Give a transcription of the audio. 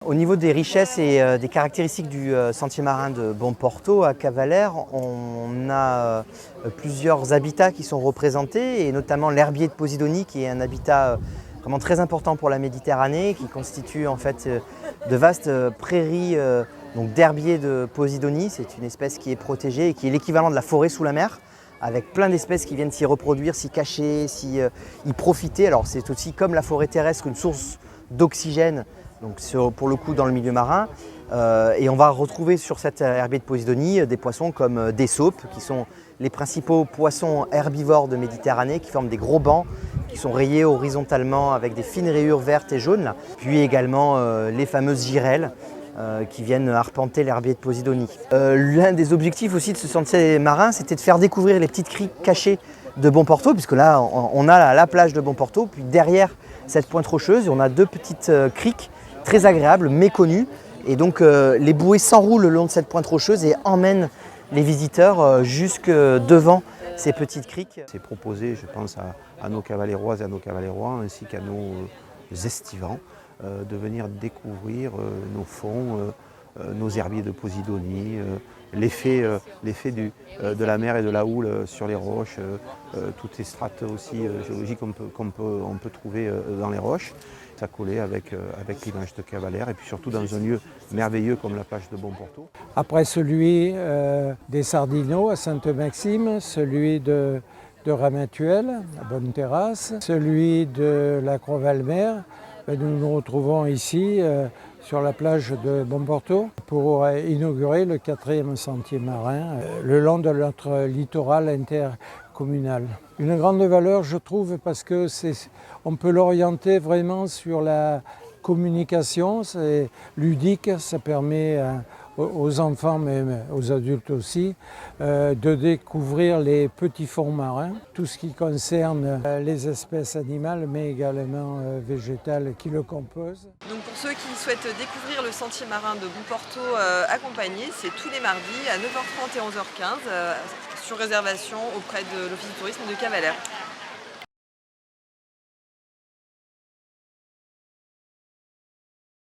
Au niveau des richesses et des caractéristiques du sentier marin de Bomporto à Cavalère, on a plusieurs habitats qui sont représentés, et notamment l'herbier de Posidonie, qui est un habitat vraiment très important pour la Méditerranée, qui constitue en fait de vastes prairies d'herbier de Posidonie. C'est une espèce qui est protégée et qui est l'équivalent de la forêt sous la mer, avec plein d'espèces qui viennent s'y reproduire, s'y cacher, y profiter. Alors c'est aussi, comme la forêt terrestre, une source d'oxygène, donc pour le coup dans le milieu marin. Et on va retrouver sur cet herbier de Posidonie des poissons comme des saupes, qui sont les principaux poissons herbivores de Méditerranée, qui forment des gros bancs, qui sont rayés horizontalement avec des fines rayures vertes et jaunes. Puis également les fameuses girelles, qui viennent arpenter l'herbier de Posidonie. L'un des objectifs aussi de ce sentier marin, c'était de faire découvrir les petites criques cachées de Bomporto, puisque là on a la plage de Bomporto, puis derrière cette pointe rocheuse, on a deux petites criques très agréables, méconnues, et donc les bouées s'enroulent le long de cette pointe rocheuse et emmènent les visiteurs jusque devant ces petites criques. C'est proposé, je pense, à nos cavaléroises et à nos cavalérois, ainsi qu'à nos estivants, de venir découvrir nos fonds, nos herbiers de Posidonie, l'effet de la mer et de la houle sur les roches, toutes les strates aussi géologiques qu'on peut trouver dans les roches. Ça collait avec l'image de Cavalère, et puis surtout dans un lieu merveilleux comme la plage de Bomporto. Après celui des Sardinots à Sainte-Maxime, celui de Ramatuelle à Bonne-Terrasse, celui de la Croix-Valmer, nous nous retrouvons ici sur la plage de Bomporto pour inaugurer le 4e sentier marin le long de notre littoral intercommunal. Une grande valeur, je trouve, parce que on peut l'orienter vraiment sur la communication, c'est ludique, ça permet aux enfants, mais aux adultes aussi, de découvrir les petits fonds marins, tout ce qui concerne les espèces animales, mais également végétales qui le composent. Donc pour ceux qui souhaitent découvrir le sentier marin de Bomporto accompagné, c'est tous les mardis à 9h30 et 11h15, sur réservation auprès de l'Office du tourisme de Cavalère.